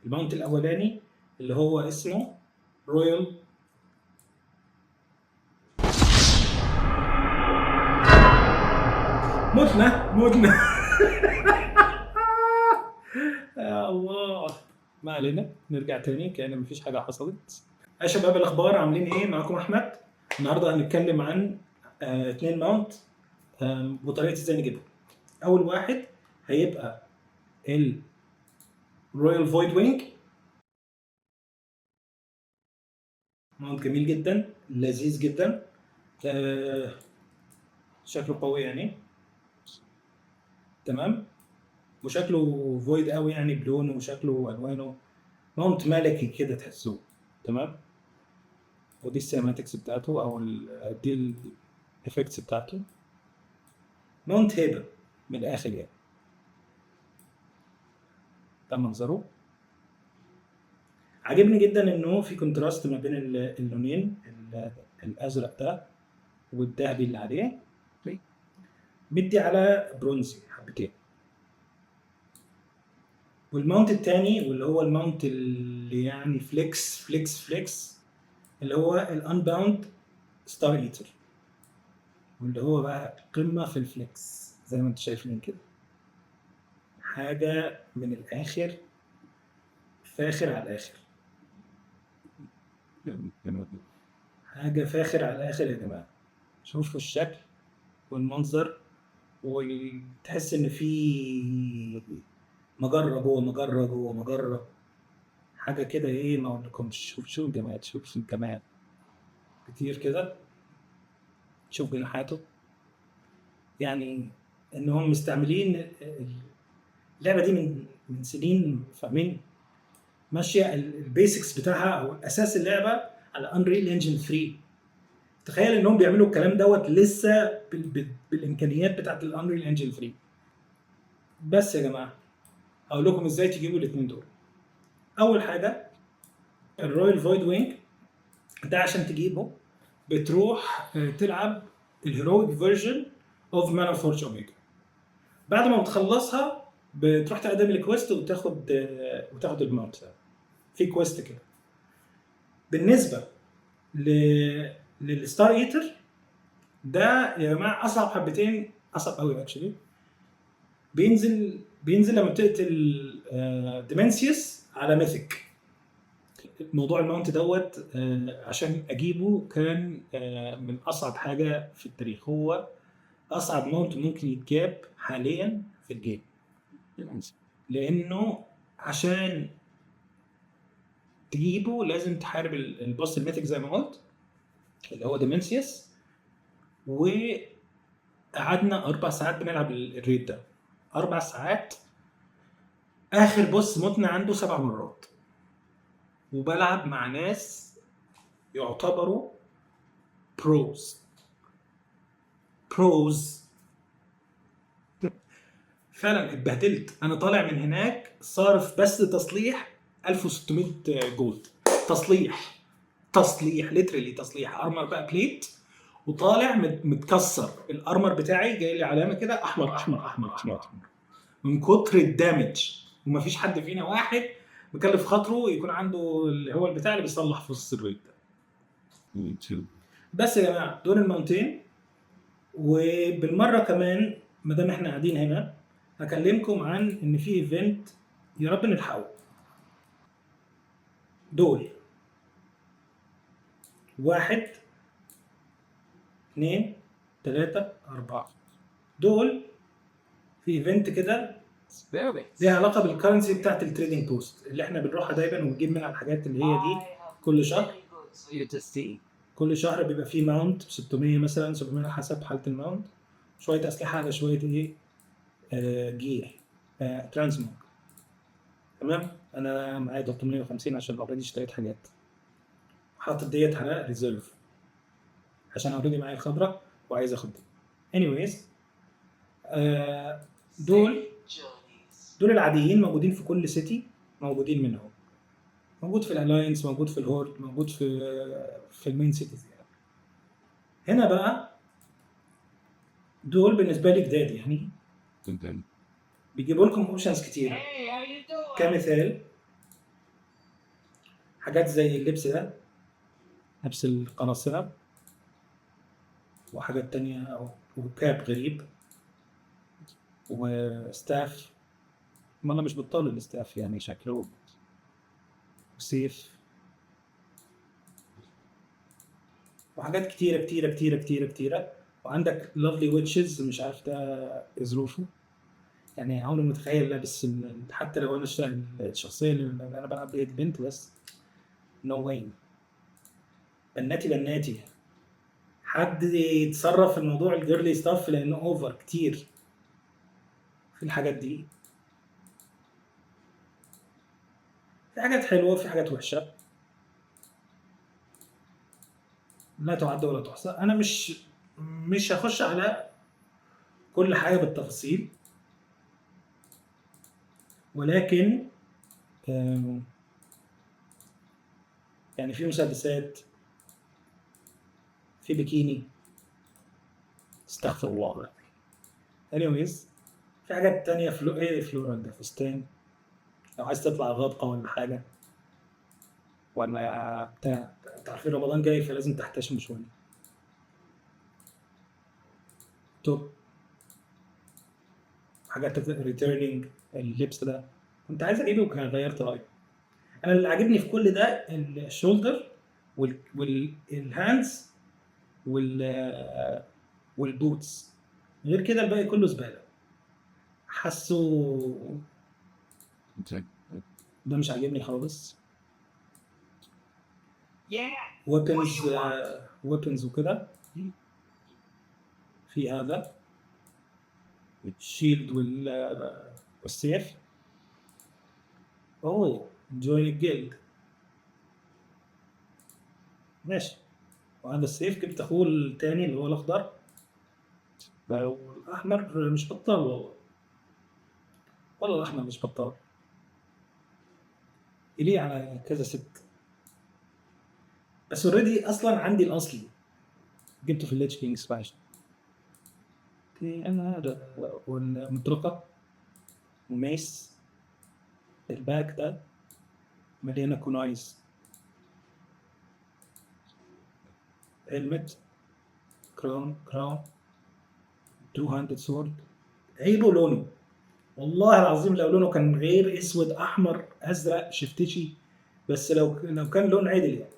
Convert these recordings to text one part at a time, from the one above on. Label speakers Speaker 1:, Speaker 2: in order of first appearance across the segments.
Speaker 1: الماونت الاولاني اللي هو اسمه رويال متنا يا الله. ما علينا، نرجع تاني كأن مفيش حاجة حصلت. يا شباب الأخبار عاملين إيه؟ معاكم أحمد. النهاردة هنتكلم عن 2 ماونت وطريقة إزاي نجيبهم. أول واحد هيبقى الرويال فويد وينج، ماونت جميل جدا لذيذ جدا، شكله قوي يعني، تمام، وشكله فويد قوي يعني بلونه وشكله والوانه، ماونت ملكي كده تحسوه، تمام. ودي السيماتكس بتاعته او دي الافكتس بتاعته، ماونت هيبه من الاخر يعني. ده منظره عجبني جدا انه في كونتراست ما بين اللونين، الازرق ده والذهبي اللي عليه، مدي على برونزي حبتين. والماونت التاني واللي هو الماونت اللي يعني فليكس اللي هو الانباوند ستار ايتر، واللي هو بقى قمة في الفليكس زي ما انتم شايفين كده، حاجة من الآخر، فاخر على الآخر، حاجة فاخر على الآخر يا جماعة. شوفوا الشكل والمنظر، وتحس إن في مجرة جوه مجرة جوه مجرة، حاجة كده إيه ما أقولكمش. شوف الجمال، شوف الجمال كتير كده. شوف جناحاته، يعني إنهم مستعملين اللعبة دي من سنين، فاهمين ماشيه البيسكس بتاعها او اساس اللعبه على انريل انجن 3. تخيل انهم بيعملوا الكلام دوت لسه بالامكانيات بتاعت الانريل انجن 3. بس يا جماعه اقول لكم ازاي تجيبوا الاثنين دول. اول حاجه الرويال فويد وينج ده، عشان تجيبه بتروح تلعب الهيرويك فيرجن اوف مان اوف فورج اوميجا. بعد ما بتخلصها بتروح تقدم الكويست وتاخد الماونت. في كويست كده. بالنسبه للستار ايتر ده يا جماعه اصعب حبتين، اصعب قوي اكشلي. بينزل لما بتقتل ديمنسيوس على ميثيك. موضوع الماونت دوت عشان اجيبه كان من اصعب حاجه في التاريخ. هو اصعب ماونت ممكن يتجاب حاليا في الجيم، لانه عشان تجيبه لازم تحارب البوس الميثيك زي ما قلت اللي هو ديمنسيوس، وقعدنا 4 ساعات بنلعب الريد ده. 4 ساعات. اخر بوس متنا عنده 7 مرات، وبلعب مع ناس يعتبروا بروز. فعلا اتبهدلت. انا طالع من هناك صارف بس تصليح 1600 جولد. تصليح ليترلي تصليح ارمر بقى بليت، وطالع متكسر. الارمر بتاعي جاي لي علامه كده احمر احمر احمر احمر من كتر الدامج. ومفيش حد فينا واحد مكلف خاطره يكون عنده اللي هو البتاع اللي بيصلح في وسط الريد ده. بس يا جماعه دول الماونتين. وبالمره كمان ما دام احنا قاعدين هنا هكلمكم عن ان في ايفنت يا رب نلحقه. دول 1 2 3 4 دول في ايفنت كده ليها علاقه بالكرنسي بتاعت التريدنج بوست اللي احنا بنروحها دايما ونجيب منها الحاجات اللي هي دي كل شهر. كل شهر بيبقى فيه ماونت ب 600 مثلا 700 حسب حاله الماونت، شويه اسلحه على شويه ايه جير ترانسموك. تمام. انا معايا 350 عشان اوريدي اشتريت حاجات، حاطط ديت على ريزيرف عشان اوريدي معايا الخضره وعايز اخد دي. anyways دول العاديين موجودين في كل سيتي، موجودين منهم. موجود في الالاينس، موجود في الهورد، موجود في المين سيتيز يعني. هنا بقى دول بالنسبه لي جداد يعني، بيجيبوا لكم اوبشنز كتير. كمثال حاجات زي اللبس ده، لبس القراصنة، وحاجات تانية، وكاب غريب، وستاف. ما انا مش بطال الستاف يعني شكله، وسيف، وحاجات كتيرة كتيرة كتيرة كتيرة كتيرة. وعندك لافلي ويتشز، مش عارف ده إيه ظروفه. يعني عمري ما متخيل لابس حتى لو انا الشخصية اللي انا بلعب بيها البنت بس. نو واي. بناتي بناتي. حد يتصرف في الموضوع الجيرلي ستاف لانه اوفر كتير في الحاجات دي. في حاجات حلوة، في حاجات وحشة، لا تعد ولا تحصى. انا مش هخش على كل حاجة بالتفاصيل، ولكن آم، يعني في مسدسات، في بيكيني، استغفر الله. anyways، في حاجات تانية ايه فلورال ده فستان، لو عايز تطلع غابقة ولا حاجة، ولا بتاع. انت عارفين رمضان جاي فلازم تحتشم شوية. توب، حاجات ريتيرنينج. اللبس ده كنت عايز اجيبه وكان غيرت رأيي. انا اللي عاجبني في كل ده الشولدر والهاندز والبوتس. غير كده الباقي كله زبالة. حاسه ده مش عاجبني خالص. ويبنز وكده. في هذا الشيلد والسيف. اوه، جوين الجلد، ماشي. وهذا السيف جبت اخوه التاني اللي هو الاخضر، والاحمر مش بطال والله. والله الاحمر مش بطال، يليه على كذا ست. بس اوريدي اصلا عندي الاصلي، جبته في الليتش كينج سباش. والمطرقه وميس. الباك ده مليانه كونايز. هيلمت، كراون، تو هاندد سورد. عيبه لونه، والله العظيم لو لونه كان غير اسود احمر ازرق شفتشي، بس لو كان لون عدل يعني.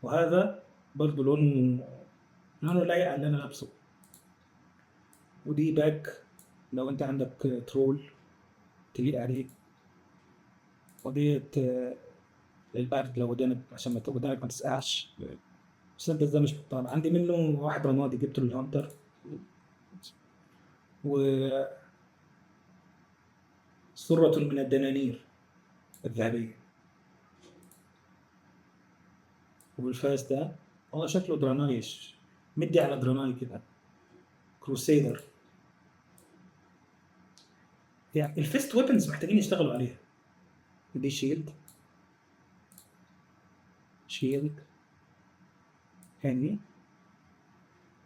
Speaker 1: وهذا برضه لونه لايق على اللي انا لابسه. ودي باك لو انت عندك ترول تليق عليه. وديت للبرد لو ودانك عشان ودانك ما تسقعش. المسدس ده مش بطال، عندي منه واحد رمادي جبته للهانتر. وسرة من الدنانير الذهبية. والفاس ده والله شكله درانايش، مدي على دراناي كده، كروسيدر. يعني الفيست ويبنز محتاجين يشتغلوا عليها. دي شيلد يعني،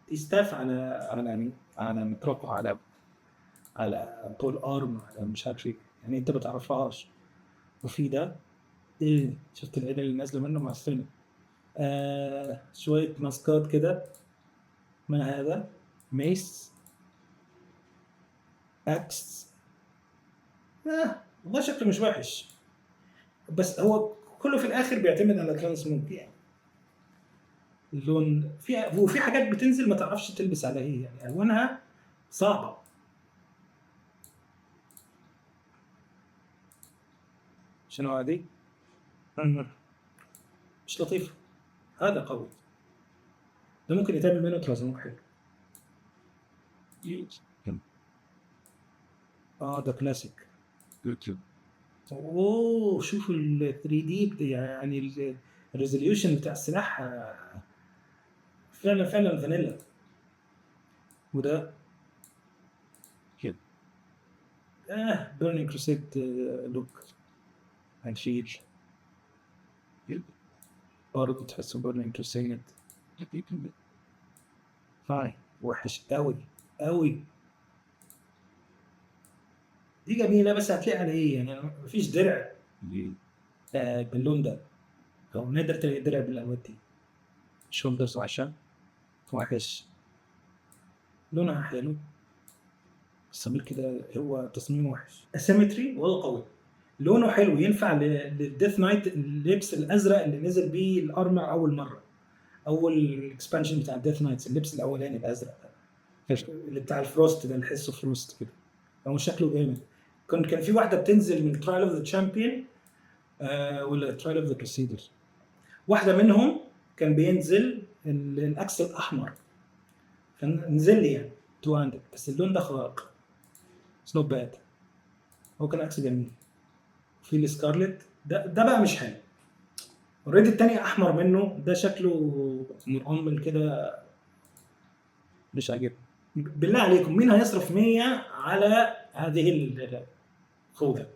Speaker 1: دي ستاف على يعني على مترقع، على طول ارم، على مش عارف ايه يعني، انت ما تعرفهاش. وفي ده ايه، شفت العيله اللي نازله منه معفنه. شويه ماسكات كده. ما هذا ميس، اكس. والله شكله مش وحش، بس هو كله في الاخر بيعتمد على ترانسموت يعني. اللون وفي حاجات بتنزل ما تعرفش تلبس على ايه يعني، الوانها صعبه. شنو هذه؟ مش لطيف. هذا قوي، ده ممكن يتعمل منه ترانسموت حلو. ده كلاسيك. اوه، شوفوا ال 3 دي يعني الريزوليوشن بتاع السلاح فعلا فعلا فانيلا. وده كده بيرنينج كروسيد لوك هنشيل برضه تحسه بيرنينج كروسيد. هاي وحش قوي قوي. دي جميله بس هتلاقي على ايه يعني، مفيش درع باللون ده. او نقدر تلاقي درع بالالوان دي. شولدرز عشان وحش، لونها حلو السمير كده، هو تصميمه وحش، اسيمتري ولا قوي، لونه حلو ينفع للديث نايت، اللبس الازرق اللي نزل بيه الارمر اول مره، اول اكسبانشن بتاع الديث نايتس، اللبس الاولاني الازرق ده اللي بتاع الفروست ده، اللي حسه فروست كده، هو شكله جامد. كان في واحده بتنزل من ترايل اوف ذا تشامبيون ولا ترايل اوف ذا كروسيدر، واحده منهم كان بينزل الاكس الاحمر، فنزل لي يعني 200، بس اللون ده خارق، سنوب باد، هو كان عكس جميل. في السكارلت ده بقى مش حلو، اوريدي التاني احمر منه، ده شكله مرمل كده، مش عاجبني. بالله عليكم مين هيصرف 100 على هذه الخوذه؟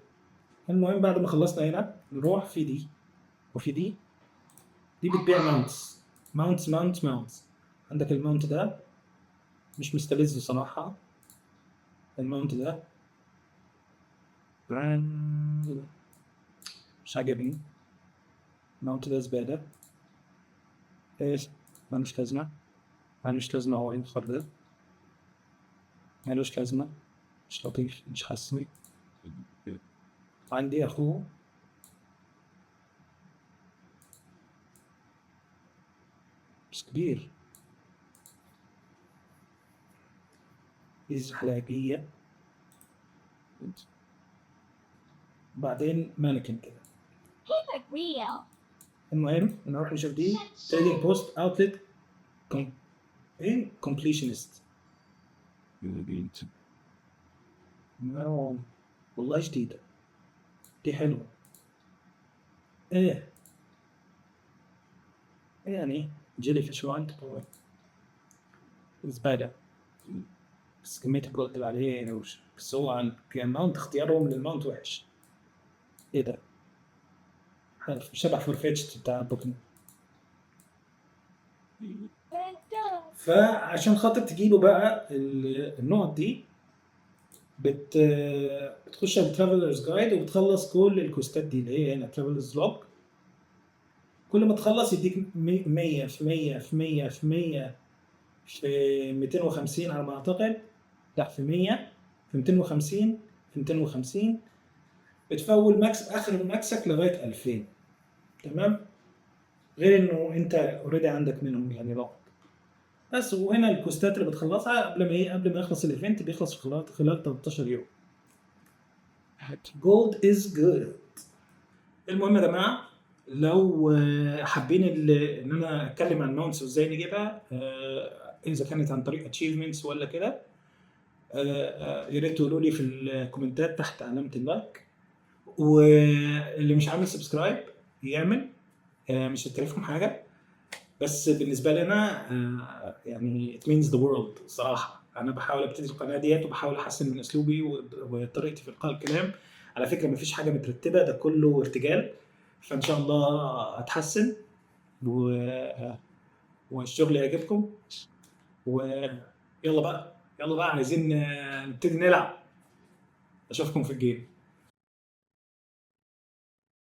Speaker 1: المهم بعد ما خلصنا هنا نروح في دي، وفي دي بتبيع ماونتس. عندك الماونت ده مش مستلذ صراحه، الماونت ده مش عاجبني، الماونت ده زباله، ايش مالوش لازمه، هو ينخر ده مالوش لازمه، مش لطيف، مش حاسه. عندي اخوه بس كبير، إيز حلاقية، بعدين مانكن كده. المهم نروح نشوف دي تريدنج بوست اوتلت كومبليشنست، والله جديدة دي حلوة، ايه يعني جيلي فيش واند زبالة، بس كمية الجولد اللي عليه وش، بس هو عن ماونت اختيارهم للماونت وحش. ايه ده؟ شبه فورفيتش بتاع بوكيمون. فعشان خاطر تجيبوا بقى النقط دي بتخش على الترافلرز جايد وبتخلص كل الكوستات دي اللي هي هنا ترافلرز لوج، كل ما تخلص يديك 100 في 100 في 100 في 100 في 250 على ما اعتقد، لا في 100 في 250 في 250، بتفول ماكس اخر ماكسك لغايه 2000، تمام، غير انه انت اوريدي عندك منهم يعني لوج بس. وهنا الكوستات اللي بتخلصها قبل ما يخلص الايفنت، بيخلص في خلال 13 يوم. جولد از جود. المهم يا جماعه، لو حابين ان انا اتكلم عن ماونتس وازاي نجيبها، اذا كانت عن طريق اتشيفمنتس ولا كده، يا ريت تقولوا لي في الكومنتات تحت علامه اللايك، واللي مش عامل سبسكرايب يعمل، مش هتكلفكم حاجه، بس بالنسبه لي انا يعني it means the world صراحه. انا بحاول ابتدي القناه ديت وبحاول احسن من اسلوبي وطريقتي في القاء الكلام، على فكره مفيش حاجه مترتبه، ده كله ارتجال، فان شاء الله اتحسن والشغل يعجبكم، ويلا بقى عايزين نبتدي نلعب، اشوفكم في الجيم.